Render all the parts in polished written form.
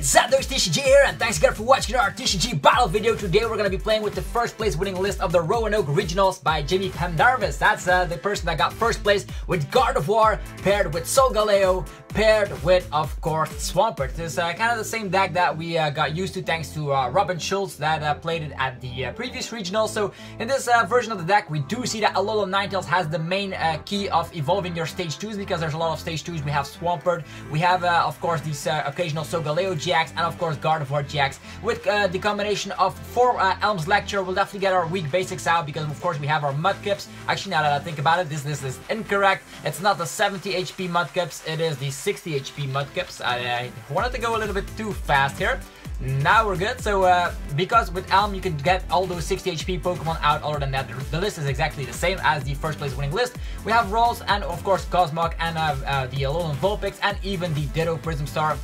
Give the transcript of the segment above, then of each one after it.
what's up, there's TCG here, and thanks again for watching our TCG battle video. Today we're gonna be playing with the first place winning list of the Roanoke Regionals by Jimmy Pendarvis. That's the person that got first place with Gardevoir paired with Solgaleo, paired with, of course, Swampert. It's kind of the same deck that we got used to thanks to Robin Schultz that played it at the previous regional. So in this version of the deck, we do see that Alolan Ninetales has the main key of evolving your stage 2s, because there's a lot of stage 2s. We have Swampert, we have of course these occasional Solgaleo-GX, and of course Gardevoir-GX. With the combination of 4 Elm's Lecture, we'll definitely get our weak basics out, because of course we have our Mudkips. Actually, now that I think about it, this is incorrect. It's not the 70 HP Mudkips, it is the 60 HP Mudkips. I wanted to go a little bit too fast here. Now we're good. So because with Elm you can get all those 60 HP Pokemon out. Other than that, the list is exactly the same as the first place winning list. We have Ralts and of course Cosmog and the Alolan Vulpix and even the Ditto Prism Star.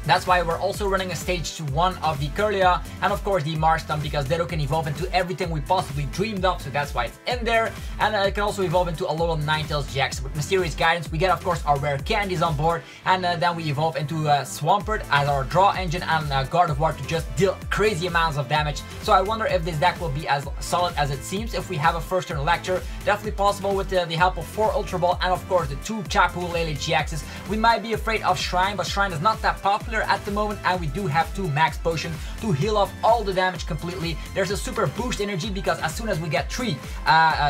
That's why we're also running a stage 1 of the Kirlia and of course the Marshtomp, because Ditto can evolve into everything we possibly dreamed of, so that's why it's in there. And it can also evolve into Alolan Ninetales-GX. With Mysterious Guidance, we get of course our rare candies on board, and then we evolve into Swampert as our draw engine and Gardevoir to just deal crazy amounts of damage. So I wonder if this deck will be as solid as it seems if we have a first turn Lecture. Definitely possible with the help of 4 Ultra Ball and of course the 2 Tapu Lele-GXs. We might be afraid of Shrine, but Shrine is not that popular at the moment, and we do have 2 Max Potion to heal off all the damage completely. There's a super boost energy, because as soon as we get 3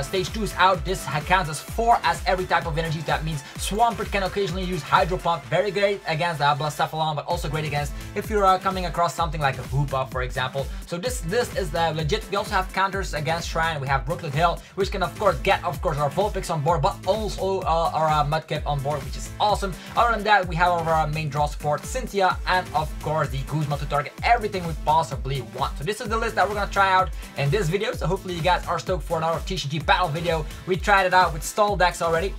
stage 2s out, this counts as 4 as every type of energy. That means Swampert can occasionally use Hydro Pump, very great against Blacephalon, but also great against if you're coming across something like a Hoopa, for example. So this is legit. We also have counters against Shrine. We have Brooklet Hill, which can of course get our Vulpix on board, but also our Mudkip on board, which is awesome. Other than that, we have our main draw support, Cynthia, and of course the Guzma to target everything we possibly want. So this is the list that we're gonna try out in this video. So hopefully you guys are stoked for another TCG battle video. We tried it out with stall decks already,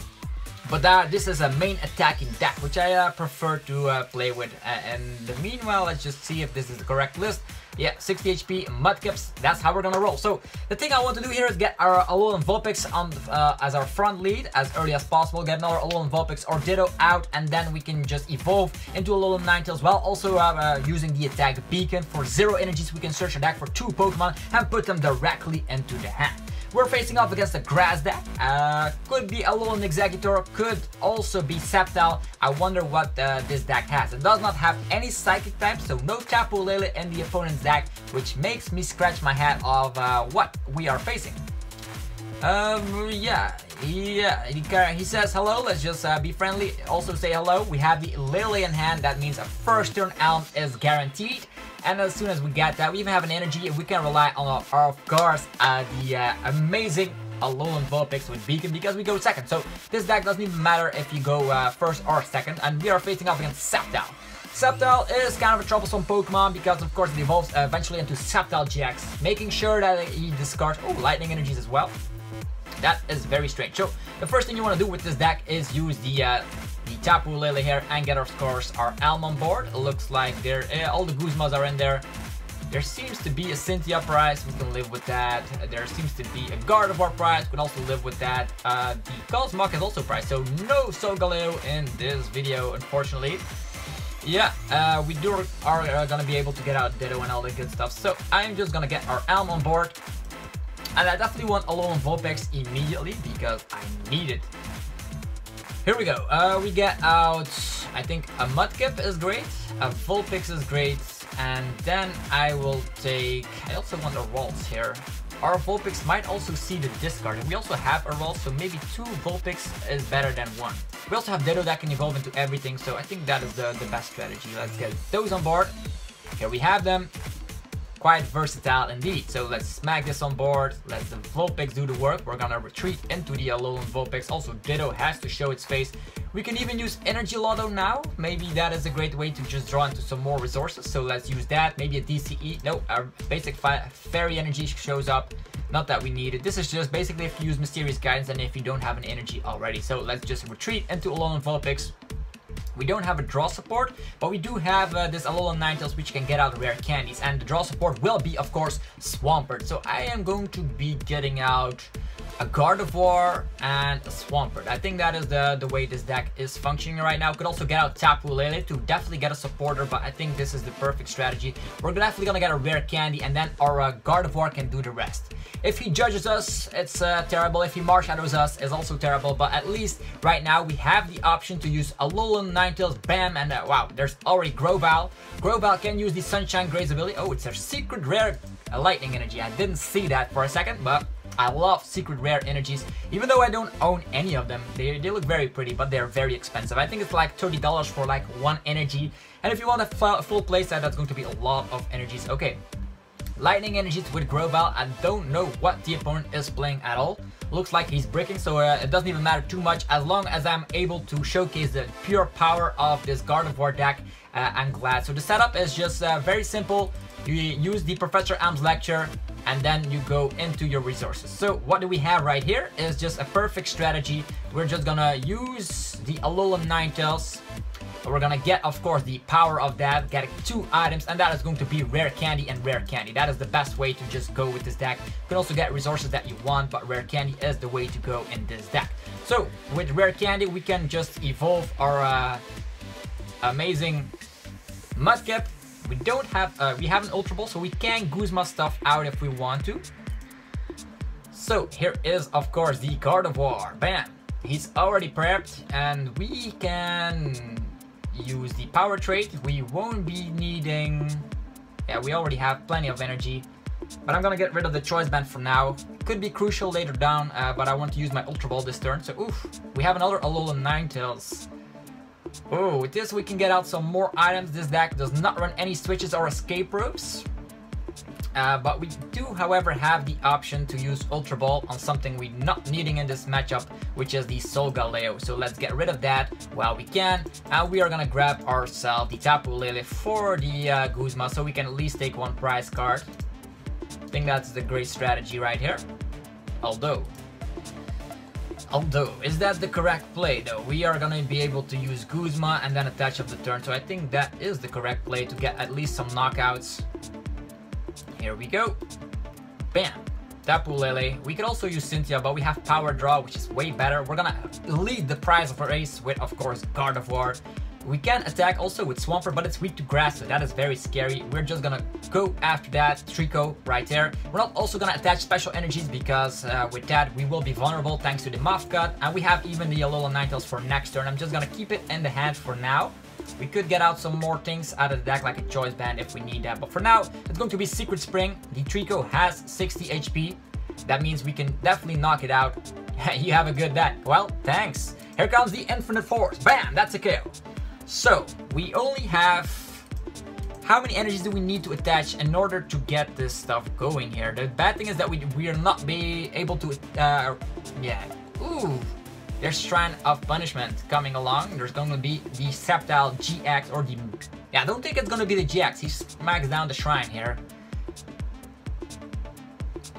but this is a main attacking deck, which I prefer to play with. And meanwhile, let's just see if this is the correct list. Yeah, 60 HP Mudkips, that's how we're gonna roll. So the thing I want to do here is get our Alolan Vulpix on as our front lead as early as possible, get another Alolan Vulpix or Ditto out, and then we can just evolve into Alolan Ninetales while also using the attack beacon. For 0 energies, we can search a deck for 2 Pokemon and put them directly into the hand. We're facing off against a grass deck. Could be Alolan Executor, could also be Sceptile. I wonder what this deck has. It does not have any Psychic types, so no Tapu Lele in the opponent's deck, which makes me scratch my head of what we are facing. He says hello. Let's just be friendly. Also say hello. We have the Lele in hand. That means a first turn Elm is guaranteed. And as soon as we get that, we even have an energy. We can rely on of course the amazing Alolan Vulpix with Beacon, because we go second. So this deck doesn't even matter if you go first or second. And we are facing off against Sceptile. Sceptile is kind of a troublesome Pokemon, because of course it evolves eventually into Sceptile-GX, making sure that he discards lightning energies as well. That is very strange. So the first thing you want to do with this deck is use the Tapu Lele here and get of course our Elm on board. It looks like all the Guzmas are in there. There seems to be a Cynthia prize, we can live with that. There seems to be a Gardevoir prize, we can also live with that. The Cosmog is also priced, so no Solgaleo in this video, unfortunately. Yeah, we are gonna be able to get out Ditto and all the good stuff. So I'm just gonna get our Elm on board. And I definitely want Alolan Vulpix immediately, because I need it. Here we go. We get out, I think a Mudkip is great, a Vulpix is great, and then I will take, I also want a Ralts here. Our Vulpix might also see the discard, and we also have a Ralts, so maybe 2 Vulpix is better than 1. We also have Ditto that can evolve into everything, so I think that is the best strategy. Let's get those on board. Here we have them. Quite versatile indeed. So let's smack this on board. Let the Vulpix do the work. We're gonna retreat into the Alolan Vulpix. Also, Ditto has to show its face. We can even use Energy Lotto now. Maybe that is a great way to just draw into some more resources. So let's use that. Maybe a DCE. No, our basic Fairy Energy shows up. Not that we need it. This is just basically if you use Mysterious Guidance and if you don't have an energy already. So let's just retreat into Alolan Vulpix. We don't have a draw support, but we do have this Alolan Ninetales, which can get out rare candies, and the draw support will be, of course, Swampert. So I am going to be getting out a Gardevoir, and a Swampert. I think that is the way this deck is functioning right now. Could also get out Tapu Lele to definitely get a supporter, but I think this is the perfect strategy. We're definitely gonna get a rare candy, and then our Gardevoir can do the rest. If he judges us, it's terrible. If he Marshadows us, it's also terrible. But at least right now we have the option to use Alolan Ninetales, bam, and wow, there's already Grovyle. Grovyle can use the Sunshine Graze ability. Oh, it's a secret rare lightning energy. I didn't see that for a second, but I love secret rare energies. Even though I don't own any of them, they look very pretty, but they're very expensive. I think it's like $30 for like one energy. And if you want a full playset, that's going to be a lot of energies. Okay. Lightning energies with Grovyle. I don't know what the opponent is playing at all. Looks like he's bricking, so it doesn't even matter too much. As long as I'm able to showcase the pure power of this Gardevoir deck, I'm glad. So the setup is just very simple. You use the Professor M's lecture, and then you go into your resources. So what do we have right here is just a perfect strategy. We're just gonna use the Alolan Ninetales. We're gonna get, of course, the power of that, getting 2 items, and that is going to be rare candy and rare candy. That is the best way to just go with this deck. You can also get resources that you want, but rare candy is the way to go in this deck. So with rare candy, we can just evolve our amazing Mudkip. We don't have, we have an Ultra Ball, so we can Guzma stuff out if we want to. So here is, of course, the Gardevoir. Bam! He's already prepped, and we can use the power trait. We won't be needing, yeah, we already have plenty of energy, but I'm gonna get rid of the choice band for now. Could be crucial later down, but I want to use my Ultra Ball this turn. So oof, we have another Alolan Ninetales. Oh, with this we can get out some more items. This deck does not run any switches or escape ropes. But we do, however, have the option to use Ultra Ball on something we're not needing in this matchup, which is the Solgaleo. So let's get rid of that while we can. And we are gonna grab ourselves the Tapu Lele for the Guzma, so we can at least take 1 prize card. I think that's the great strategy right here. Although, is that the correct play though? We are gonna be able to use Guzma and then attach of the turn. So I think that is the correct play to get at least some knockouts. Here we go. Bam. Tapu Lele. We could also use Cynthia, but we have Power Draw, which is way better. We're gonna lead the prize of a race with, of course, Gardevoir. We can attack also with Swampert, but it's weak to grass, so that is very scary. We're just gonna go after that Trico right there. We're not also gonna attach special energies because with that we will be vulnerable thanks to the Muff Cut, and we have even the Alolan Ninetales for next turn. I'm just gonna keep it in the hand for now. We could get out some more things out of the deck, like a choice band if we need that, but for now it's going to be Secret Spring. The Trico has 60 HP. That means we can definitely knock it out. You have a good deck. Well, thanks. Here comes the Infinite Force. Bam, that's a KO. So we only have, how many energies do we need to attach in order to get this stuff going here? The bad thing is that we are not be able to yeah. Ooh, there's Shrine of Punishment coming along. There's going to be the Sceptile GX, or the, yeah, I don't think it's going to be the GX. He smacks down the Shrine here.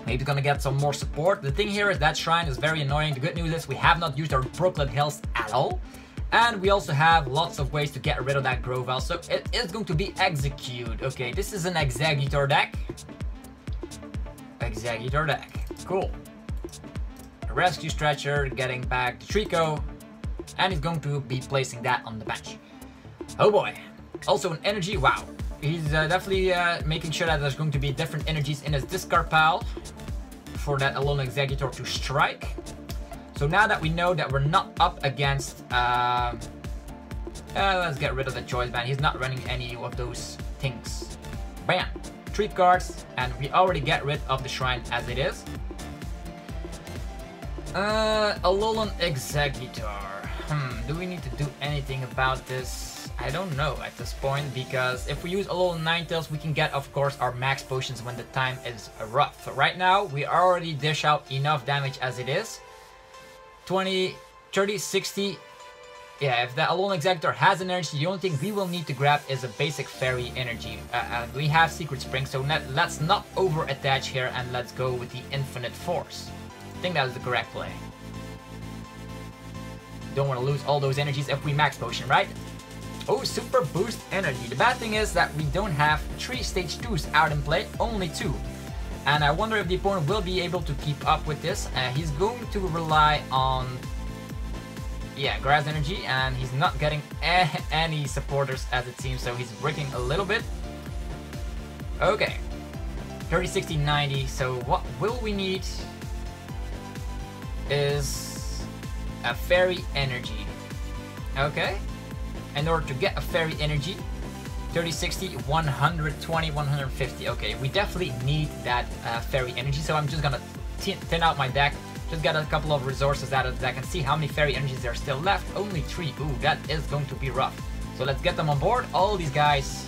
Maybe gonna get some more support. The thing here is that Shrine is very annoying. The good news is we have not used our Brooklyn Hills at all. And we also have lots of ways to get rid of that Grovyle. So it is going to be Execute. Okay, this is an Exeggutor deck. Exeggutor deck. Cool. A Rescue Stretcher, getting back the Trico. And he's going to be placing that on the bench. Oh boy. Also an energy. Wow. He's definitely making sure that there's going to be different energies in his discard pile for that Alolan Exeggutor to strike. So now that we know that we're not up against, let's get rid of the choice band. He's not running any of those things. Bam! 3 cards, and we already get rid of the Shrine as it is. Alolan Exeggutor. Do we need to do anything about this? I don't know at this point, because if we use Alolan Ninetales, we can get, of course, our max potions when the time is rough. So right now, we already dish out enough damage as it is. 20, 30, 60. Yeah, if the Alolan Exeggutor has an energy, the only thing we will need to grab is a basic fairy energy. We have Secret Spring, so let's not over-attach here, and let's go with the Infinite Force. I think that is the correct play. Don't want to lose all those energies if we max potion, right? Oh, Super Boost Energy. The bad thing is that we don't have 3 stage 2s out in play, only 2. And I wonder if the opponent will be able to keep up with this. He's going to rely on, yeah, grass energy, and he's not getting any supporters as it seems, so he's breaking a little bit. Okay, 30, 60, 90. So what will we need is a fairy energy. Okay, in order to get a fairy energy, 30, 60, 120, 150. Okay, we definitely need that fairy energy, so I'm just gonna thin out my deck, just get a couple of resources out of the deck and see how many fairy energies there are still left. Only 3. Ooh, that is going to be rough. So let's get them on board, all these guys.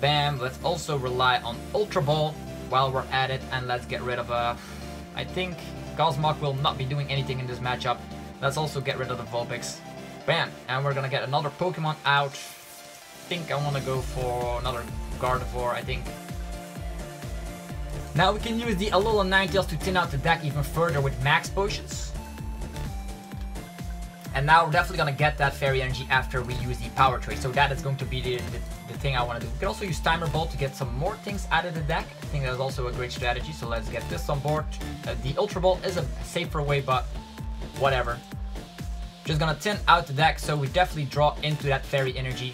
Bam, let's also rely on Ultra Ball while we're at it, and let's get rid of I think Cosmog will not be doing anything in this matchup. Let's also get rid of the Vulpix. Bam, and we're gonna get another Pokemon out. I think I want to go for another Gardevoir, I think. Now we can use the Alolan Ninetales to thin out the deck even further with max potions. And now we're definitely going to get that fairy energy after we use the power trade. So that is going to be the thing I want to do. We can also use Timer Ball to get some more things out of the deck. I think that's also a great strategy. So let's get this on board. The Ultra Ball is a safer way, but whatever. Just going to thin out the deck so we definitely draw into that fairy energy.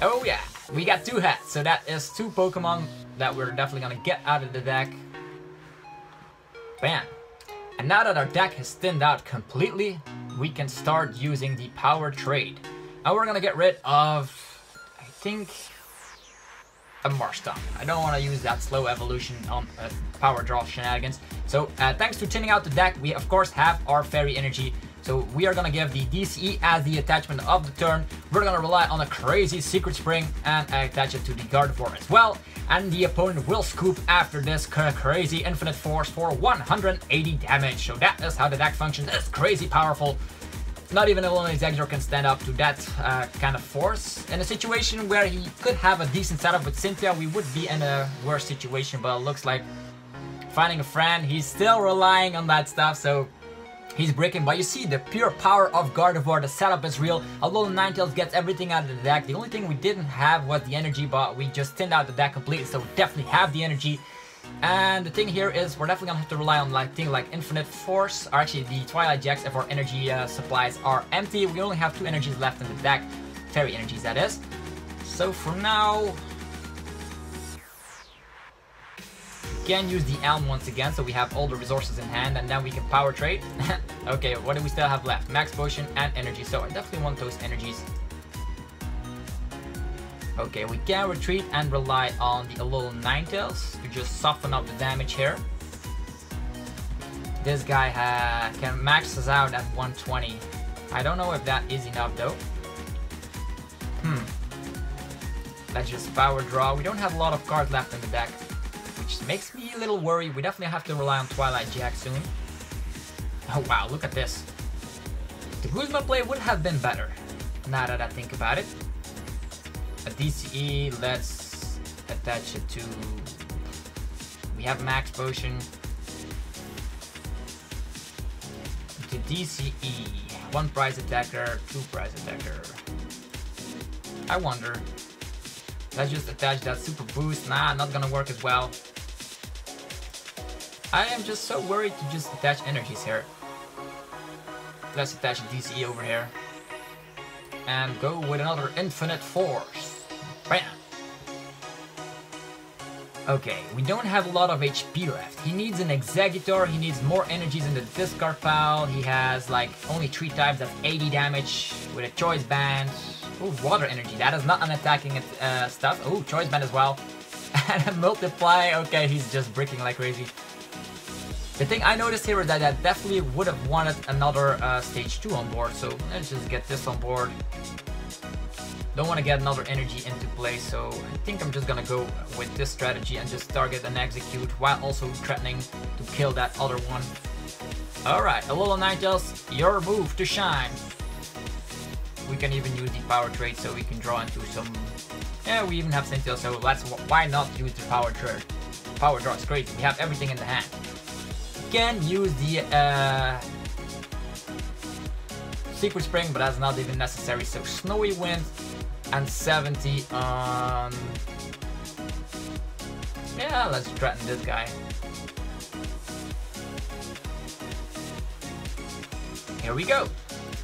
Oh yeah, we got 2 hats, so that is 2 Pokemon that we're definitely gonna get out of the deck. Bam. And now that our deck has thinned out completely, we can start using the power trade. And we're gonna get rid of, I think, a Marshtomp. I don't want to use that slow evolution on power draw shenanigans. So thanks to thinning out the deck, we of course have our fairy energy. So we are gonna give the DCE as the attachment of the turn. We're gonna rely on a crazy Secret Spring and attach it to the Gardevoir as well. And the opponent will scoop after this crazy Infinite Force for 180 damage. So that is how the deck functions. It's crazy powerful. Not even Alolan Exeggutor can stand up to that kind of force. In a situation where he could have a decent setup with Cynthia, we would be in a worse situation. But it looks like finding a friend, he's still relying on that stuff. So he's breaking, but you see the pure power of Gardevoir. The setup is real. Alolan Ninetales gets everything out of the deck. The only thing we didn't have was the energy, but we just thinned out the deck completely, so we definitely have the energy. And the thing here is we're definitely gonna have to rely on things like Infinite Force, or actually the Twilight-GX if our energy supplies are empty. We only have 2 energies left in the deck, fairy energies that is. So for now, can use the Elm once again, so we have all the resources in hand, and then we can power trade. Okay, what do we still have left? Max Potion and energy, so I definitely want those energies. Okay, we can retreat and rely on the Alolan Ninetales to just soften up the damage here. This guy can max us out at 120. I don't know if that is enough though. Let's just power draw. We don't have a lot of cards left in the deck, which makes me a little worried. We definitely have to rely on Twilight-GX soon. Oh wow, look at this. The Guzma play would have been better, now that I think about it. A DCE, let's attach it to... We have Max Potion. To DCE, 1 prize attacker, 2 prize attacker. I wonder. Let's just attach that super boost. Nah, not gonna work as well. I am just so worried to just attach energies here. Let's attach a DCE over here. And go with another Infinite Force. Bam! Okay, we don't have a lot of HP left. He needs an Exeggutor, he needs more energies in the discard pile. He has like only 3 types of 80 damage with a Choice Band. Ooh, water energy, that is not an attacking stuff. Ooh, Choice Band as well. And a Multiply, okay, he's just bricking like crazy. The thing I noticed here is that I definitely would have wanted another stage 2 on board, so let's just get this on board. Don't want to get another energy into play, so I think I'm just gonna go with this strategy and just target and execute while also threatening to kill that other one. Alright, Alolan Ninetales, your move to shine. We can even use the power trade so we can draw into some... Yeah, we even have Cynthia, so why not use the power trade? Power draw is crazy, we have everything in the hand. We can use the Secret Spring, but that's not even necessary, so Snowy Wind and 70 on... Yeah, let's threaten this guy. Here we go.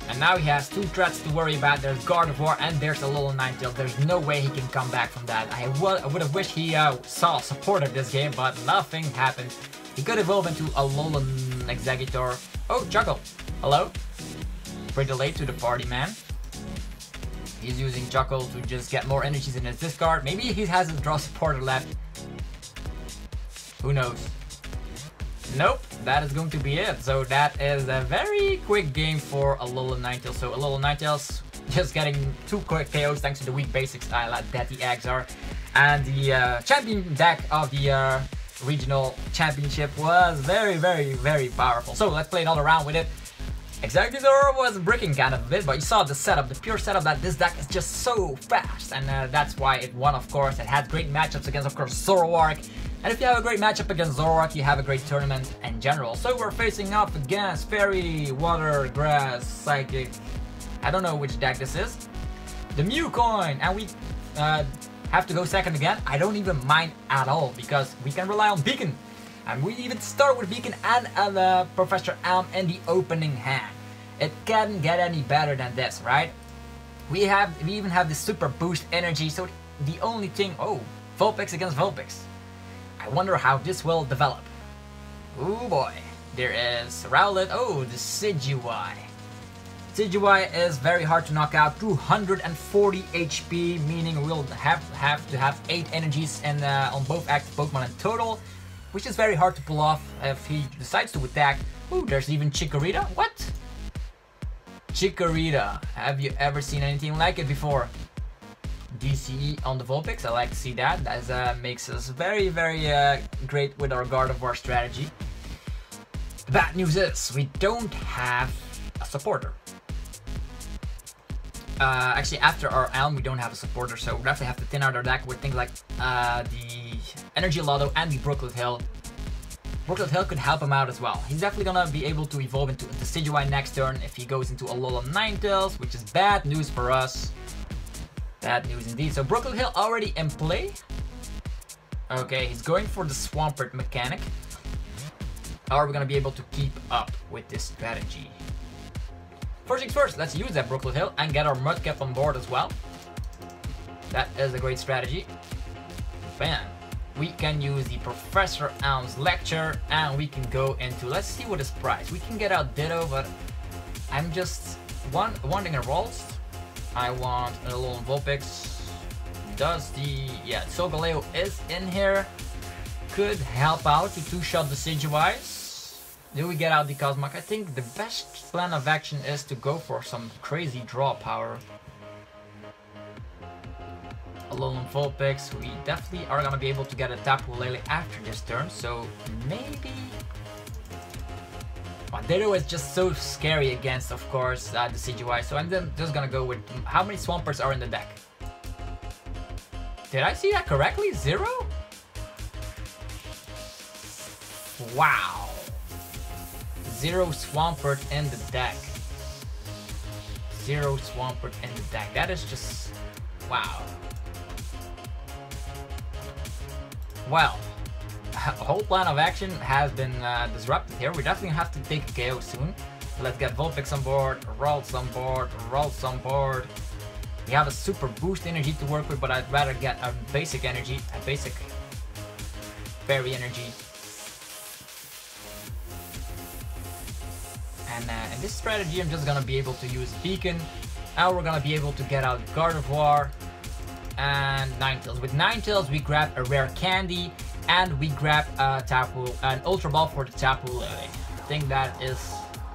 And now he has 2 threats to worry about. There's Gardevoir and there's Alolan Ninetales. There's no way he can come back from that. I would have wished he saw support of this game, but nothing happened. He could evolve into Alolan Exeggutor. Oh, Juggle. Hello? Pretty late to the party, man. He's using Juggle to just get more energies in his discard. Maybe he has a draw supporter left. Who knows? Nope, that is going to be it. So that is a very quick game for Alolan Ninetales. So Alolan Ninetales just getting 2 quick KOs thanks to the weak basic style that the eggs are. And the champion deck of the regional championship was very powerful. So let's play another round with it. Exeggutor was bricking kind of a bit, but you saw the setup, the pure setup, that this deck is just so fast. And that's why it won, of course. It had great matchups against, of course, Zoroark. And if you have a great matchup against Zoroark, you have a great tournament in general. So we're facing up against Fairy, Water, Grass, Psychic. I don't know which deck this is. The Mew coin, and we have to go second again. I don't even mind at all because we can rely on Beacon. And we even start with Beacon and Professor Elm in the opening hand. It can't get any better than this, right? We even have the super boost energy. So the only thing, oh, Vulpix against Vulpix. I wonder how this will develop. Oh boy, there is Rowlet. Oh, the Decidueye. Decidueye is very hard to knock out. 240 HP, meaning we'll have to have 8 energies and on both active Pokemon in total, which is very hard to pull off if he decides to attack. Oh, there's even Chikorita. What? Chikorita. Have you ever seen anything like it before? DCE on the Vulpix, I like to see that. That makes us very great with our Gardevoir strategy. The bad news is we don't have a supporter. Actually, after our Elm, we don't have a supporter, so we definitely have to thin out our deck with things like the Energy Lotto and the Brooklet Hill. Brooklet Hill could help him out as well. He's definitely gonna be able to evolve into the Decidueye next turn if he goes into Alolan Ninetales, which is bad news for us. Bad news indeed. So Brooklet Hill already in play. Okay, he's going for the Swampert mechanic. Are we gonna be able to keep up with this strategy? First things first, let's use that Brooklet Hill and get our Mudkip on board as well. That is a great strategy. Bam. We can use the Professor Elm's lecture and we can go into, let's see what is priced. We can get out Ditto, but I'm just wanting a Ralts. I want a Alolan Vulpix. Does the, yeah, Solgaleo is in here. Could help out to 2-shot the Decidueyes. Do we get out the Cosmog? I think the best plan of action is to go for some crazy draw power. Alolan Vulpix, we definitely are gonna be able to get a Tapu Lele after this turn, so maybe... Ditto is just so scary against, of course, the Decidueye, so I'm just gonna go with how many Swamperts are in the deck. Did I see that correctly? 0? Wow. 0 Swampert in the deck. 0 Swampert in the deck. That is just... wow. Well, the whole plan of action has been disrupted here. We definitely have to take a KO soon. Let's get Vulpix on board, Ralts on board, Ralts on board. We have a super boost energy to work with, but I'd rather get a basic energy, a basic fairy energy. And in this strategy, I'm just gonna be able to use Beacon. Now we're gonna be able to get out Gardevoir and Ninetales. With Ninetales, we grab a rare candy and we grab an Ultra Ball for the Tapu Lele. I think that is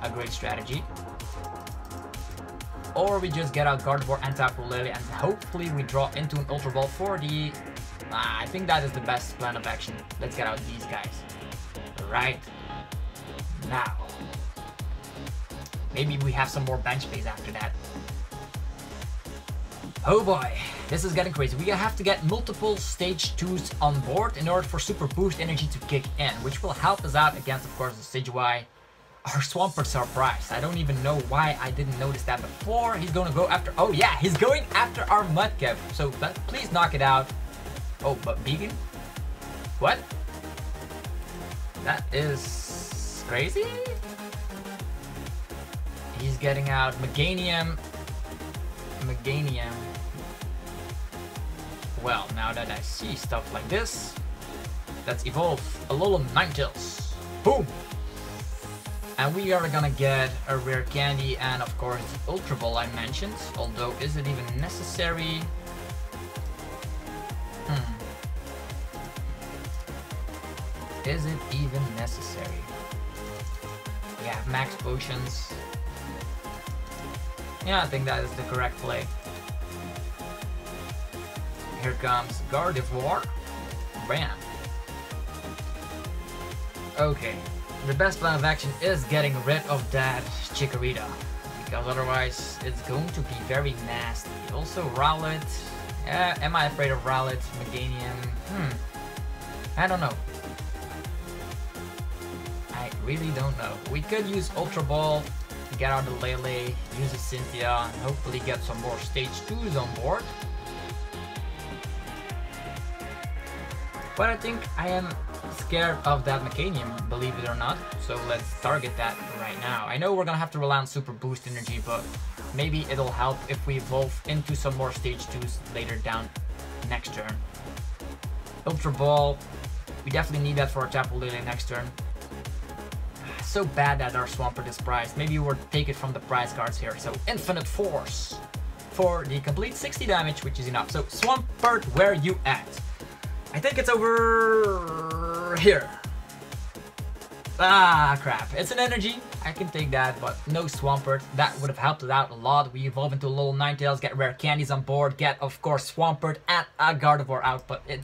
a great strategy. Or we just get out Gardevoir and Tapu Lele and hopefully we draw into an Ultra Ball for the... I think that is the best plan of action. Let's get out these guys right now. Maybe we have some more bench space after that. Oh boy, this is getting crazy. We have to get multiple stage 2s on board in order for super boost energy to kick in, which will help us out against, of course, the Decidueye. Our Swamperts are priced. I don't even know why I didn't notice that before. He's going to go after... oh yeah, he's going after our Mudkip. So please knock it out. Oh, but Beacon? What? That is crazy. He's getting out Meganium. Well, now that I see stuff like this, let's evolve Alolan Ninetales. Boom! And we are gonna get a rare candy and of course the Ultra Ball I mentioned. Although, is it even necessary? Is it even necessary? We have max potions. Yeah, I think that is the correct play. Here comes Gardevoir. Bam. Okay. The best plan of action is getting rid of that Chikorita, because otherwise it's going to be very nasty. Also Rowlet. Am I afraid of Rowlet? Meganium? I don't know. I really don't know. We could use Ultra Ball, get out the Lele, use a Cynthia, and hopefully get some more stage 2s on board. But I think I am scared of that Meganium, believe it or not. So let's target that right now. I know we're gonna have to rely on Super Boost Energy, but maybe it'll help if we evolve into some more stage 2s later down next turn. Ultra Ball, we definitely need that for our Tapu Lele next turn. So bad that our Swampert is priced. Maybe we'll take it from the prize cards here. So Infinite Force for the complete 60 damage, which is enough. So Swampert, where you at? I think it's over here. Ah, crap. It's an energy. I can take that, but no Swampert. That would have helped it out a lot. We evolve into Alolan Ninetales, get rare candies on board, get, of course, Swampert and a Gardevoir out, but it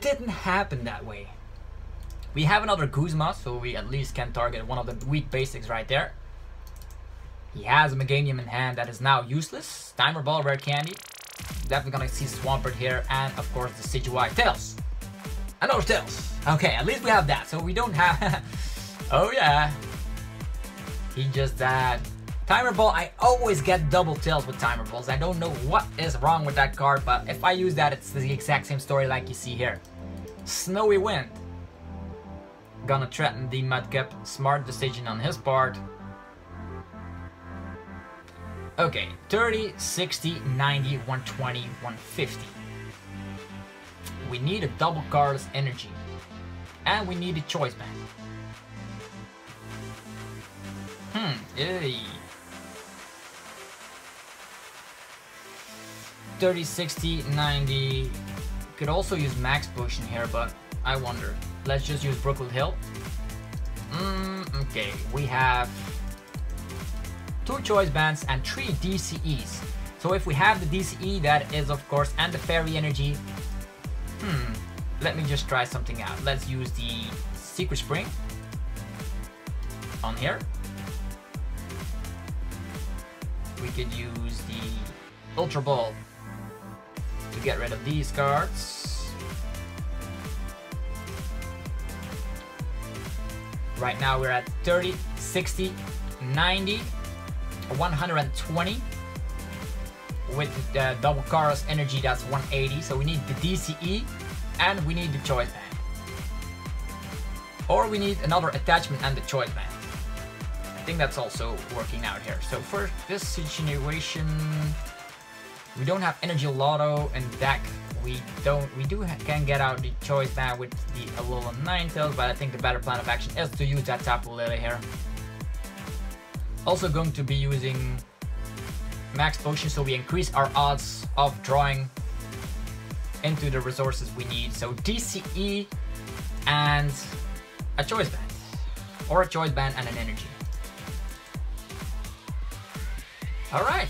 didn't happen that way. We have another Guzma, so we at least can target one of the weak basics right there. He has a Meganium in hand that is now useless. Timer Ball, rare candy. Definitely gonna see Swampert here, and of course the Decidueye. Tails! Another Tails! Okay, at least we have that, so we don't have... Oh yeah! He just died. Timer Ball, I always get double Tails with Timer Balls. I don't know what is wrong with that card, but if I use that, it's the exact same story like you see here. Snowy Wind. Gonna threaten the Mudkip. Smart decision on his part. Okay, 30, 60, 90, 120, 150. We need a double cardless energy. And we need a choice band. 30, 60, 90. Could also use max potion here, but I wonder. Let's just use Brookwood Hill. Okay, we have 2 choice bands and 3 DCEs. So if we have the DCE, that is of course, and the fairy energy. Let me just try something out. Let's use the Secret Spring on here. We could use the Ultra Ball to get rid of these cards. Right now we're at 30, 60, 90, 120. With the double Karos energy, that's 180. So we need the DCE and we need the choice band. Or we need another attachment and the choice band. I think that's also working out here. So for this situation, we don't have Energy Lotto in deck. We can get out the choice band with the Alolan Ninetales, but I think the better plan of action is to use that Tapu Lele here. Also going to be using max potion, so we increase our odds of drawing into the resources we need. So DCE and a choice band, or a choice band and an energy. All right,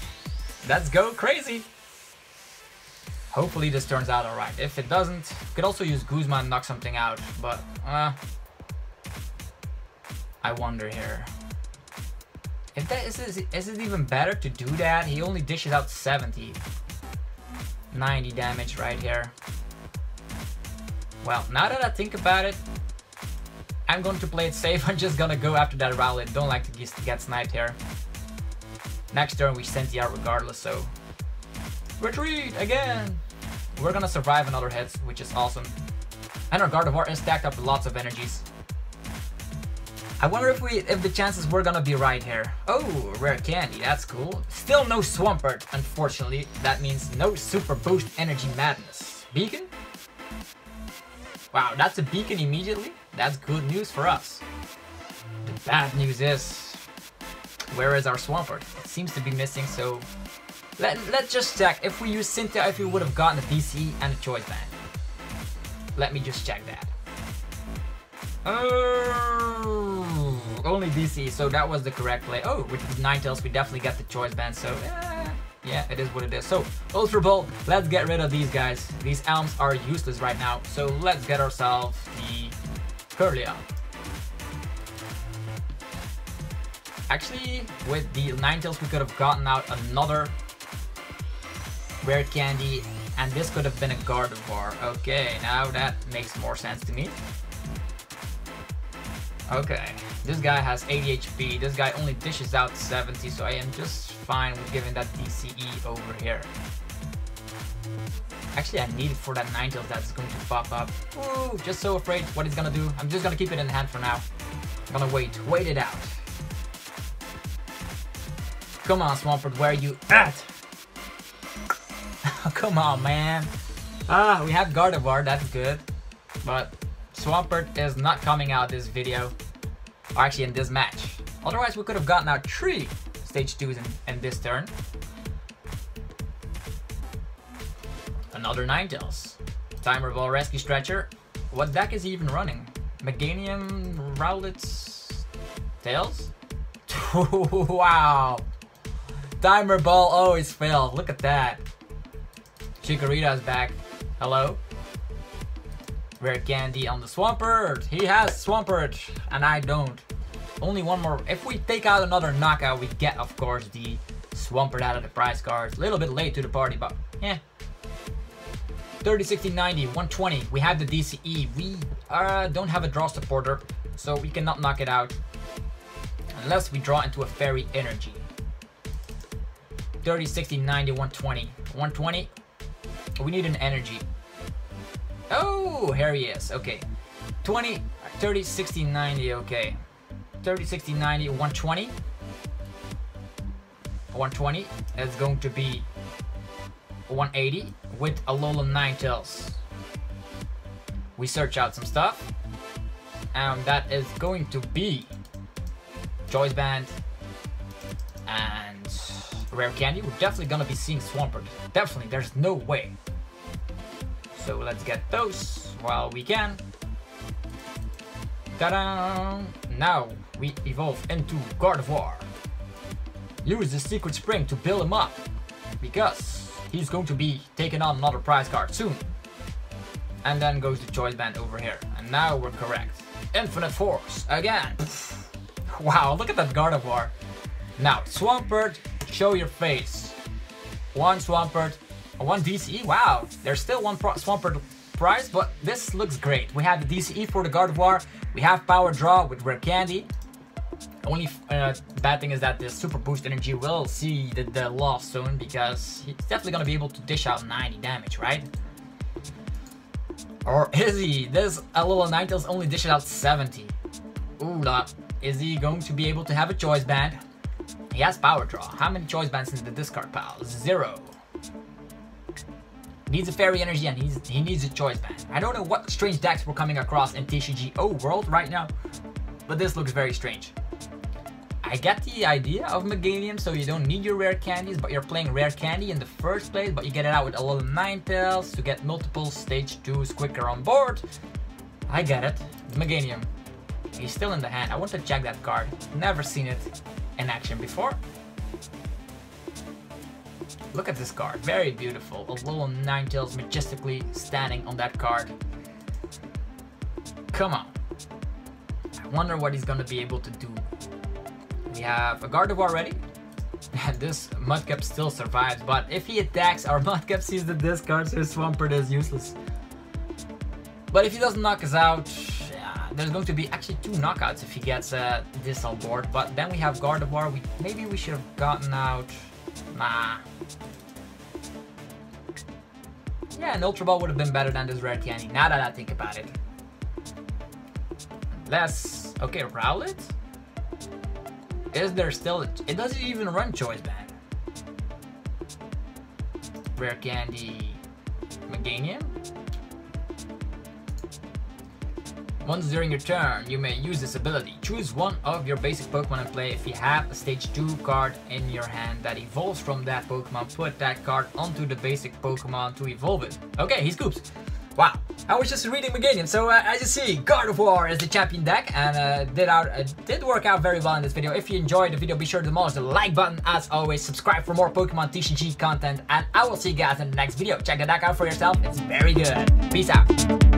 let's go crazy. Hopefully this turns out alright. If it doesn't, could also use Guzma and knock something out, but I wonder here. If that is it even better to do that? He only dishes out 70. 90 damage right here. Well, now that I think about it, I'm going to play it safe. I'm just gonna go after that Rowlet. Don't like to get sniped here. Next turn we send the out regardless, so retreat again. We're gonna survive another hit, which is awesome. And our Gardevoir is stacked up with lots of energies. I wonder if the chances were gonna be right here. Oh, rare candy, that's cool. Still no Swampert, unfortunately. That means no Super Boost Energy Madness. Beacon? Wow, that's a beacon immediately? That's good news for us. The bad news is, where is our Swampert? It seems to be missing, so let's just check. If we use Cynthia, if we would have gotten a DCE and a Choice Band. Let me just check that. Oh, only DC, so that was the correct play. Oh, with Ninetales, we definitely got the Choice Band, so yeah, it is what it is. So, Ultra Ball, let's get rid of these guys. These Elms are useless right now, so let's get ourselves the Kirlia. Actually, with the Ninetales, we could have gotten out another rare candy, and this could have been a Gardevoir. Okay, now that makes more sense to me. Okay, this guy has 80 HP. This guy only dishes out 70, so I am just fine with giving that DCE over here. Actually, I need it for that Ninetales that's going to pop up. Ooh, just so afraid what he's gonna do. I'm just gonna keep it in hand for now. I'm gonna wait it out. Come on, Swampert, where are you at? Come on, man. We have Gardevoir, that's good. But Swampert is not coming out this video. Or actually in this match. Otherwise, we could have gotten out 3 stage 2s in this turn. Another Ninetales. Timer Ball Rescue Stretcher. What deck is he even running? Meganium, Rowlet's Tails? Wow. Timer Ball always fails. Look at that. Chikorita's back. Hello. Rare candy on the Swampert. He has Swampert and I don't. Only one more. If we take out another knockout, we get, of course, the Swampert out of the prize cards. A little bit late to the party, but yeah. 30, 60, 90, 120. We have the DCE. We don't have a draw supporter, so we cannot knock it out unless we draw into a fairy energy. 30, 60, 90, 120. 120. We need an energy. Oh, here he is. Okay. 20, 30, 60, 90. Okay. 30, 60, 90, 120. 120. That's going to be 180 with Alolan Ninetales. We search out some stuff. And that is going to be Choice Band and Rare Candy. We're definitely gonna be seeing Swampert. Definitely, there's no way. So let's get those while we can. Ta-da! Now we evolve into Gardevoir. Use the Secret Spring to build him up, because he's going to be taking on another prize card soon. And then goes the Choice Band over here. And now we're correct. Infinite Force again. Wow, look at that Gardevoir. Now, Swampert, show your face. One Swampert, one DCE. Wow, there's still one Swampert prize, but this looks great. We have the DCE for the Gardevoir. We have Power Draw with Rare Candy. Only bad thing is that the Super Boost Energy will see the loss soon, because he's definitely going to be able to dish out 90 damage, right? Or is he? This Alolan Ninetales only dishes out 70. Ooh, is he going to be able to have a Choice Band? He has Power Draw. How many Choice Bands in the discard pile? 0. Needs a Fairy Energy and he needs a Choice Band. I don't know what strange decks we're coming across in TCG world right now, but this looks very strange. I get the idea of Meganium, so you don't need your rare candies, but you're playing rare candy in the first place, but you get it out with Alolan Ninetales to get multiple stage 2s quicker on board. I get it. Meganium. He's still in the hand. I want to check that card. Never seen it in action before. Look at this card. Very beautiful. Alolan Ninetales majestically standing on that card. Come on. I wonder what he's going to be able to do. We have a Gardevoir ready, and this Mudkip still survives, but if he attacks, our Mudkip sees the discard, so Swampert is useless. But if he doesn't knock us out, yeah, there's going to be actually 2 knockouts if he gets this on board. But then we have Gardevoir. Maybe we should have gotten out. Nah. Yeah, an Ultra Ball would have been better than this rare candy, now that I think about it. Unless, okay, Rowlet? Is there still it doesn't even run Choice Band. Rare candy, Meganium? Once during your turn, you may use this ability. Choose one of your basic Pokemon and play. If you have a stage 2 card in your hand that evolves from that Pokemon, put that card onto the basic Pokemon to evolve it. Okay, he scoops. Wow, I was just reading Meganium. So as you see, Gardevoir is the champion deck, and did work out very well in this video. If you enjoyed the video, be sure to demolish the like button. As always, subscribe for more Pokemon TCG content, and I will see you guys in the next video. Check the deck out for yourself, it's very good. Peace out.